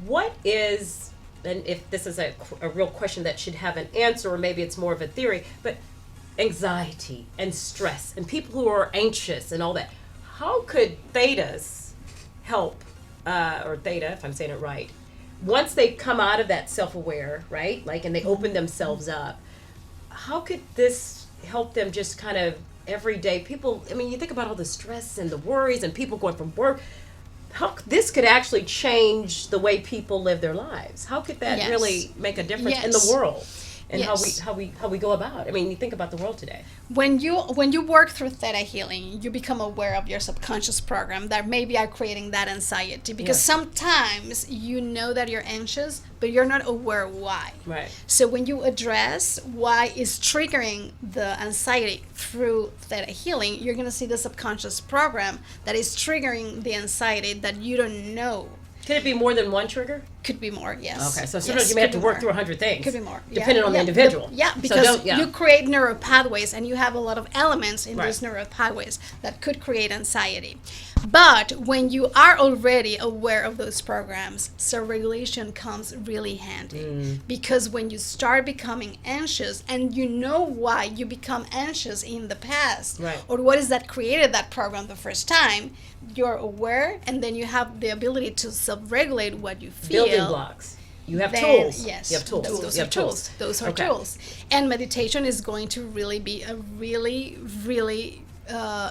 What is, and if this is a real question that should have an answer, or maybe it's more of a theory, but anxiety and stress and people who are anxious and all that, how could thetas help, or theta, if I'm saying it right, once they come out of that self-aware, right, and they open themselves up, how could this help them just kind of everyday people? I mean, you think about all the stress and the worries and people going from work. How this could actually change the way people live their lives? How could that Yes. really make a difference in Yes. the world and Yes. how we go about? I mean, you think about the world today. When you work through theta healing, you become aware of your subconscious program that maybe are creating that anxiety, because Yeah. sometimes you know that you're anxious, but you're not aware why. Right. So when you address why is triggering the anxiety through theta healing, you're going to see the subconscious program that is triggering the anxiety that you don't know. Could it be more than one trigger? Could be more, yes. Okay, so sometimes Yes, you may have could to be work more. through 100 things. Could be more. Depending on the individual. Yeah, So because don't- yeah. you create neural pathways, and you have a lot of elements in Right. those neural pathways that could create anxiety. But when you are already aware of those programs, self-regulation comes really handy. Because when you start becoming anxious, and you know why you become anxious in the past, Right. or what is that created that program the first time, you're aware, and then you have the ability to self-regulate what you feel. Building blocks. You have Then- tools. Yes, You have tools. Those You are have tools. Those are Okay. tools. And meditation is going to really be a really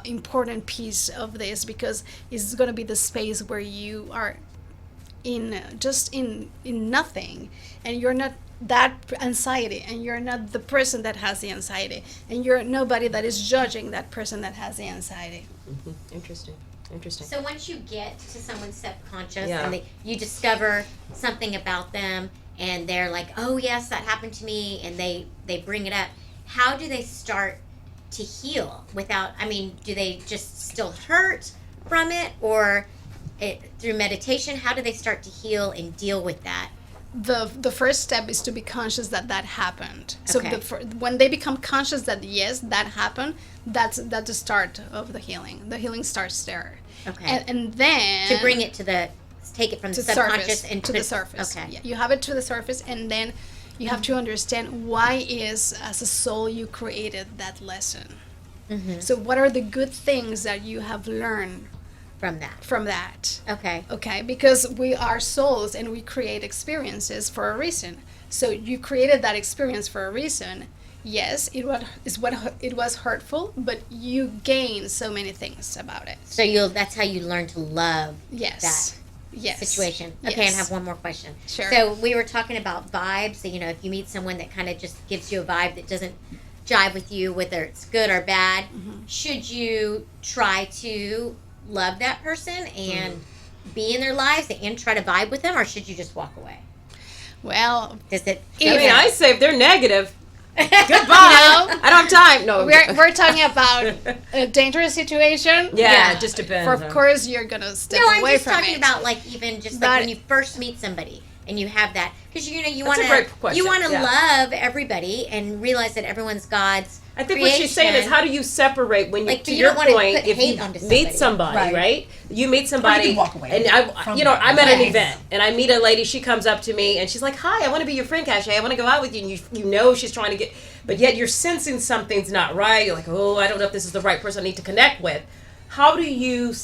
important piece of this, because it's going to be the space where you are in nothing, and you're not that anxiety, and you're not the person that has the anxiety, and you're nobody that is judging that person that has the anxiety. Interesting. So once you get to someone's subconscious Yeah. and you discover something about them, and they're like, oh yes, that happened to me, and they bring it up, how do they start to heal without, do they just still hurt from it, or through meditation, how do they start to heal and deal with that? The first step is to be conscious that happened. Okay. So when they become conscious that yes, that happened, that's the start of the healing. The healing starts there. Okay. And then To bring it take it from the to subconscious surface, and to the surface. Okay. Yeah, you have it to the surface, and then you have to understand why is, as a soul, you created that lesson. Mm-hmm. So what are the good things that you have learned From that. from that? Okay. Because we are souls, and we create experiences for a reason. So you created that experience for a reason. Yes, it was hurtful, but you gain so many things about it. So that's how you learn to love Yes. that. Yes. situation. Okay, Yes. and I have one more question. Sure. So we were talking about vibes. So, you know, if you meet someone that kind of just gives you a vibe that doesn't jive with you, whether it's good or bad, should you try to love that person and be in their lives and try to vibe with them, or should you just walk away? Well, Does it? I say if they're negative, goodbye. I don't have time. No, we're talking about a dangerous situation. Yeah, it just depends. Of course, you're gonna step No, I'm away just from talking it. about like even just like when you first meet somebody and you have that, because you know you That's want a great question, you want to yeah. love everybody and realize that everyone's God's. I think what she's saying is, how do you separate when you, Like, to you your don't wanna point, put if hate you onto meet somebody. somebody, Right. right? You meet somebody, Or you can walk away and from I'm at an Yes. event, and I meet a lady. She comes up to me, and she's like, "Hi, I want to be your friend, Cache. I want to go out with you." And you know she's trying to get, but yet you're sensing something's not right. You're like, "Oh, I don't know if this is the right person I need to connect with." How do you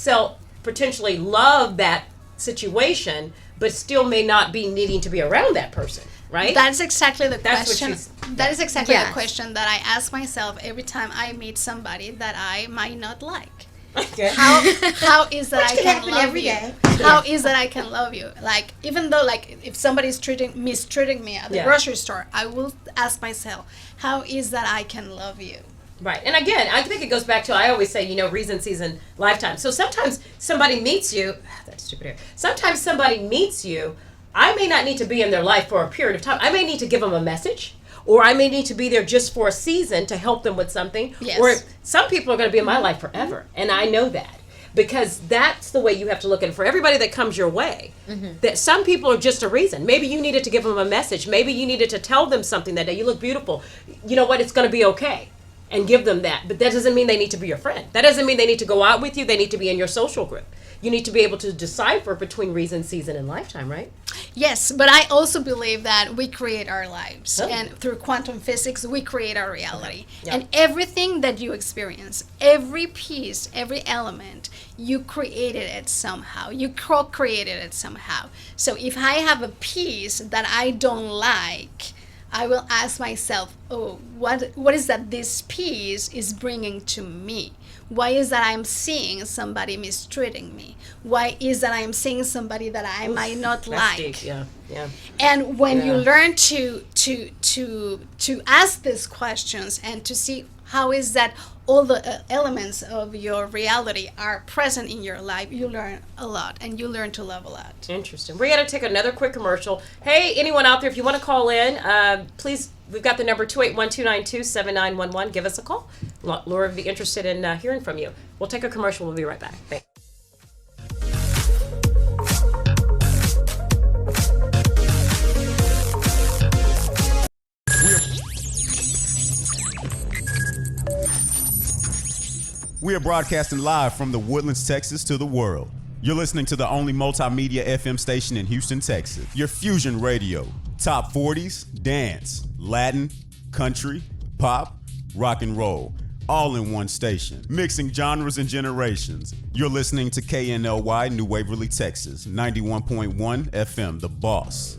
potentially love that situation, but still may not be needing to be around that person? Right? That's exactly the That's what question. she's- That is exactly Yes. the question that I ask myself every time I meet somebody that I might not like. Okay. How is that I Which can can happen love every you? day. How is that I can love you? Like, even though, like, if somebody's mistreating me at the Yeah. grocery store, I will ask myself, how is that I can love you? Right. And again, I think it goes back to, I always say, reason, season, lifetime. So sometimes somebody meets you, that's stupid here. Sometimes somebody meets you, I may not need to be in their life for a period of time. I may need to give them a message, or I may need to be there just for a season to help them with something. Yes. Or some people are going to be in my life forever. And I know that. Because that's the way you have to look at it. For everybody that comes your way, that some people are just a reason. Maybe you needed to give them a message. Maybe you needed to tell them something that day. You look beautiful. You know what? It's going to be okay. And give them that. But that doesn't mean they need to be your friend. That doesn't mean they need to go out with you. They need to be in your social group. You need to be able to decipher between reason, season, and lifetime, right? Yes, but I also believe that we create our lives. Oh. And through quantum physics, we create our reality. Yeah. And everything that you experience, every piece, every element, you created it somehow. You co-created it somehow. So if I have a piece that I don't like, I will ask myself, oh, what is that this piece is bringing to me? Why is that I'm seeing somebody mistreating me? Why is that I'm seeing somebody that I might not That's like? deep. Yeah, yeah. And when you Yeah. learn to ask these questions and to see how is that all the elements of your reality are present in your life, you learn a lot, and you learn to love a lot. Interesting. We're going to take another quick commercial. Hey, anyone out there, if you want to call in, please, we've got the number 281-292-7911. Give us a call. Laura would be interested in hearing from you. We'll take a commercial. We'll be right back. Thanks. We are broadcasting live from the Woodlands, Texas to the world. You're listening to the only multimedia FM station in Houston, Texas. Your Fusion Radio. Top 40s, dance, Latin, country, pop, rock and roll. All in one station. Mixing genres and generations. You're listening to KNLY, New Waverly, Texas. 91.1 FM, The Boss.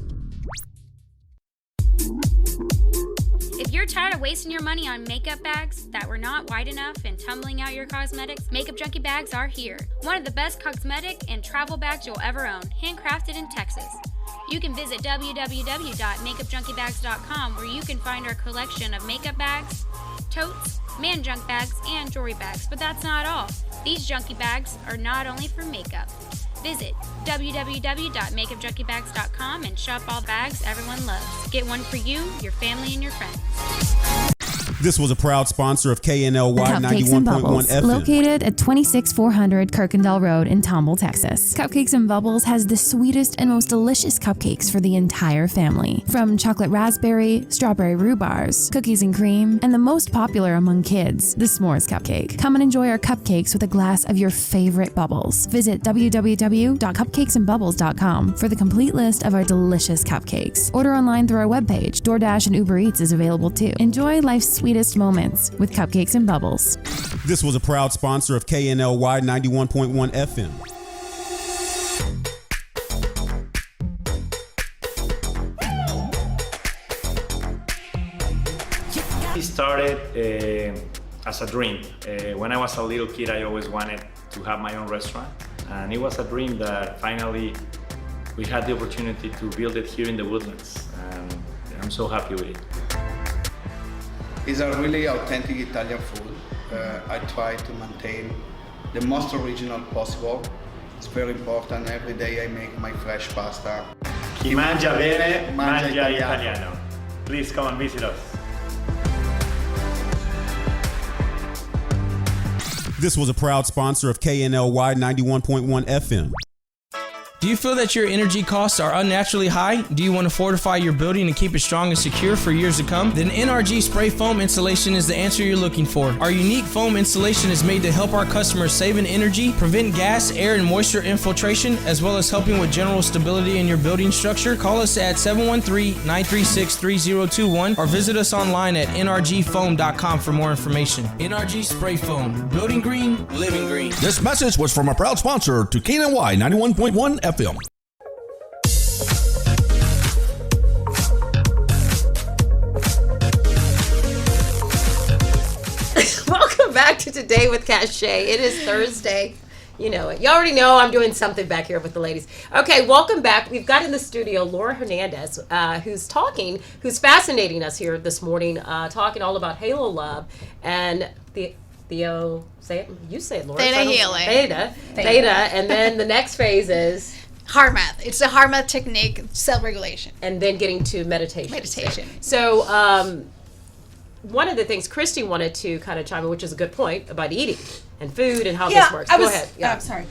If you're tired of wasting your money on makeup bags that were not wide enough and tumbling out your cosmetics, Makeup Junkie bags are here. One of the best cosmetic and travel bags you'll ever own, handcrafted in Texas. You can visit www.makeupjunkiebags.com where you can find our collection of makeup bags, totes, man junk bags, and jewelry bags. But that's not all. These junkie bags are not only for makeup. Visit www.makeupjunkiebags.com and shop all bags everyone loves. Get one for you, your family, and your friends. This was a proud sponsor of KNLY Cupcakes and 91.1 Bubbles, FM. located at 26400 Kirkendall Road in Tomball, Texas. Cupcakes and Bubbles has the sweetest and most delicious cupcakes for the entire family. From chocolate raspberry, strawberry rhubars, cookies and cream, and the most popular among kids, the s'mores cupcake. Come and enjoy our cupcakes with a glass of your favorite bubbles. Visit www.cupcakesandbubbles.com for the complete list of our delicious cupcakes. Order online through our webpage. DoorDash and Uber Eats is available too. Enjoy life's sweetest moments with Cupcakes and Bubbles. This was a proud sponsor of KNLY 91.1 FM. It started as a dream. When I was a little kid, I always wanted to have my own restaurant. And it was a dream that finally we had the opportunity to build it here in the Woodlands, and I'm so happy with it. It's a really authentic Italian food. I try to maintain the most original possible. It's very important. Every day I make my fresh pasta. Chi mangia bene, mangia italiano. Please come and visit us. This was a proud sponsor of KNLY 91.1 FM. Do you feel that your energy costs are unnaturally high? Do you want to fortify your building and keep it strong and secure for years to come? Then NRG Spray Foam Insulation is the answer you're looking for. Our unique foam insulation is made to help our customers save in energy, prevent gas, air, and moisture infiltration, as well as helping with general stability in your building structure. Call us at 713-936-3021 or visit us online at nrgfoam.com for more information. NRG Spray Foam. Building green, living green. This message was from a proud sponsor to KNLY 91.1 FM. Welcome back to Today with Cachet. It is Thursday. You know it. You already know I'm doing something back here with the ladies. Okay, welcome back. We've got in the studio Laura Hernandez, who's fascinating us here this morning, talking all about Halo Love and Theo, say it. You say it, Laura. Theta healing. Theta. And then the next phase is heart math. It's a heart math technique, self-regulation. And then getting to meditation. Meditation. So, one of the things Christy wanted to kind of chime in, which is a good point, about eating and food and how this works. Go ahead. Yeah. I'm sorry.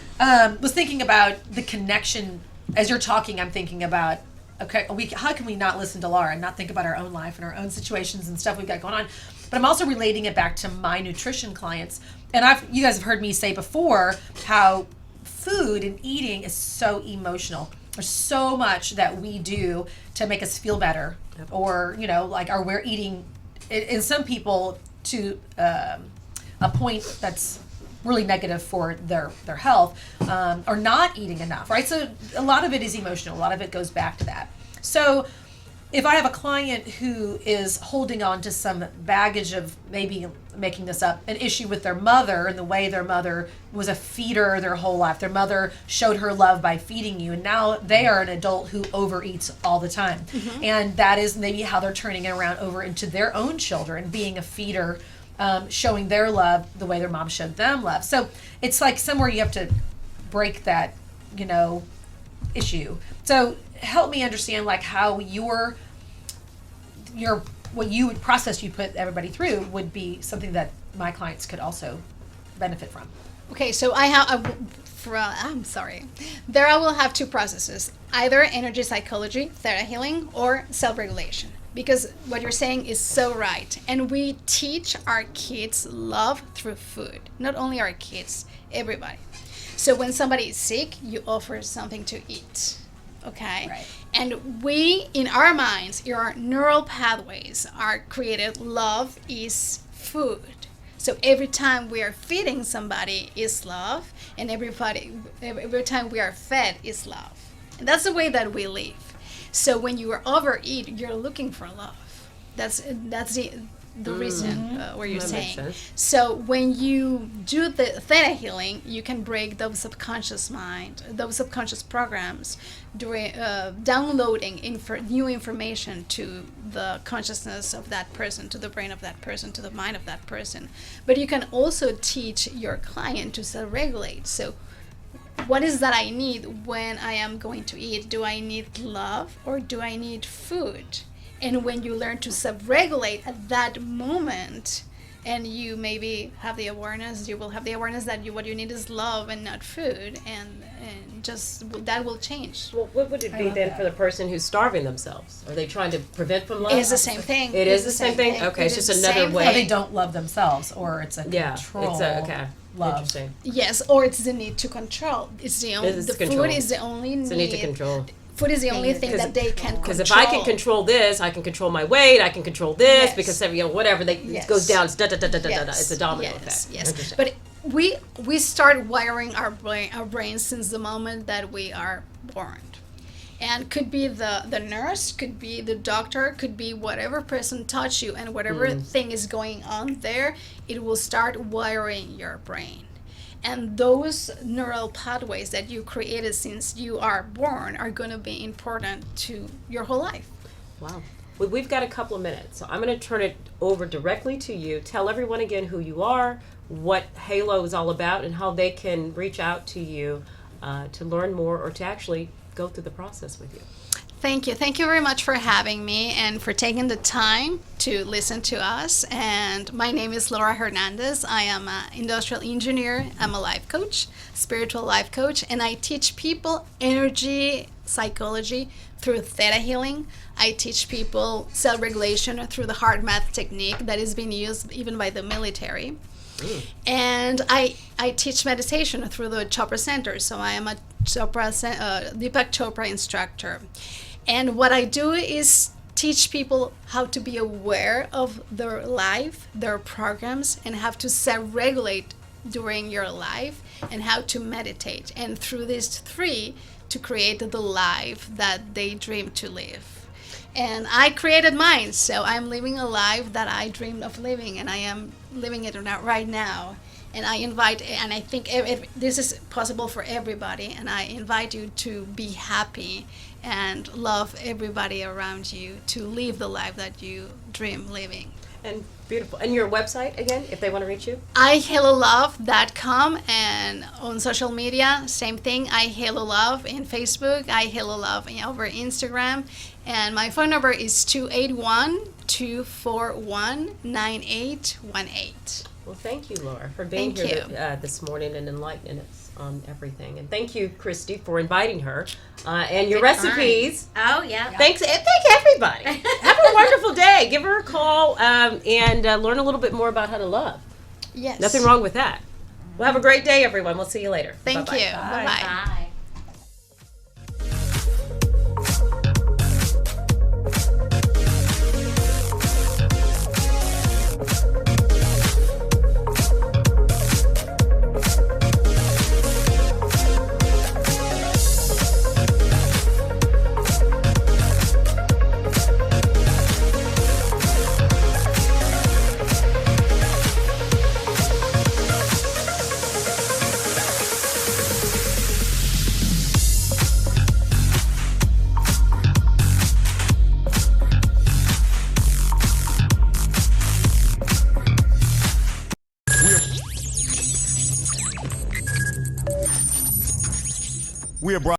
Was thinking about the connection. As you're talking, I'm thinking about, okay, how can we not listen to Laura and not think about our own life and our own situations and stuff we've got going on? But I'm also relating it back to my nutrition clients. And you guys have heard me say before how food and eating is so emotional. There's so much that we do to make us feel better, or we're eating. In some people, to a point that's really negative for their health, or not eating enough, right? So a lot of it is emotional. A lot of it goes back to that. So if I have a client who is holding on to some baggage of, maybe making this up, an issue with their mother and the way their mother was a feeder their whole life. Their mother showed her love by feeding you, and now they are an adult who overeats all the time. Mm-hmm. And that is maybe how they're turning it around over into their own children, being a feeder, showing their love the way their mom showed them love. So it's like somewhere you have to break that, issue. So help me understand how your what you would process you put everybody through would be something that my clients could also benefit from. Okay, so I'm sorry. There I will have two processes, either energy psychology, theta healing, or self-regulation. Because what you're saying is so right. And we teach our kids love through food. Not only our kids, everybody. So when somebody is sick, you offer something to eat. Okay? Right. And we, in our minds, our neural pathways are created. Love is food. So every time we are feeding somebody is love, and every time we are fed is love. And that's the way that we live. So when you overeat, you're looking for love. That's the reason where you're saying. So when you do the theta healing, you can break those subconscious programs during downloading new information to the consciousness of that person, to the brain of that person, to the mind of that person. But you can also teach your client to self-regulate. So what is that I need when I am going to eat? Do I need love or do I need food? And when you learn to self-regulate at that moment, and you maybe have the awareness, you will have the awareness that what you need is love and not food, and just that will change. Well, what would it be then for the person who's starving themselves? Are they trying to prevent from love? It's the same thing. It is the same thing? Okay, it's just another way. Or they don't love themselves, or it's a control. Okay. Love. Interesting. Yes, or it's the need to control. It's the only. Food is the only need. It's the need to control. Food is the only thing that they can control. Because if I can control this, I can control my weight. I can control this because whatever it goes down. It's It's a domino effect. Yes. But we start wiring our brains since the moment that we are born. And could be the nurse, could be the doctor, could be whatever person touched you, and whatever thing is going on there, it will start wiring your brain. And those neural pathways that you created since you are born are going to be important to your whole life. Wow. Well, we've got a couple of minutes, so I'm going to turn it over directly to you. Tell everyone again who you are, what Halo is all about, and how they can reach out to you to learn more or to actually go through the process with you. Thank you. Thank you very much for having me and for taking the time to listen to us. And my name is Laura Hernandez. I am an industrial engineer. I'm a life coach, spiritual life coach, and I teach people energy psychology through theta healing. I teach people self-regulation through the heart math technique that is being used even by the military. And I teach meditation through the Chopra Center. So I am a Deepak Chopra instructor. And what I do is teach people how to be aware of their life, their programs, and how to self-regulate during your life, and how to meditate. And through these three, to create the life that they dream to live. And I created mine, so I'm living a life that I dreamed of living, and I am living it right now. And I invite, and I think this is possible for everybody, and I invite you to be happy and love everybody around you, to live the life that you dream living. And beautiful. And your website, again, if they want to reach you? ihalolove.com, and on social media, same thing, ihalolove in Facebook, ihalolove over Instagram, and my phone number is 281-241-9818. Well, thank you, Laura, for being here this morning and enlightening us on everything. And thank you, Christy, for inviting her. And your recipes. Oh, yeah. Thank everybody. Have a wonderful day. Give her a call and learn a little bit more about how to love. Yes. Nothing wrong with that. Well, have a great day, everyone. We'll see you later. Thank Bye-bye. you. Bye-bye. Bye. We are brought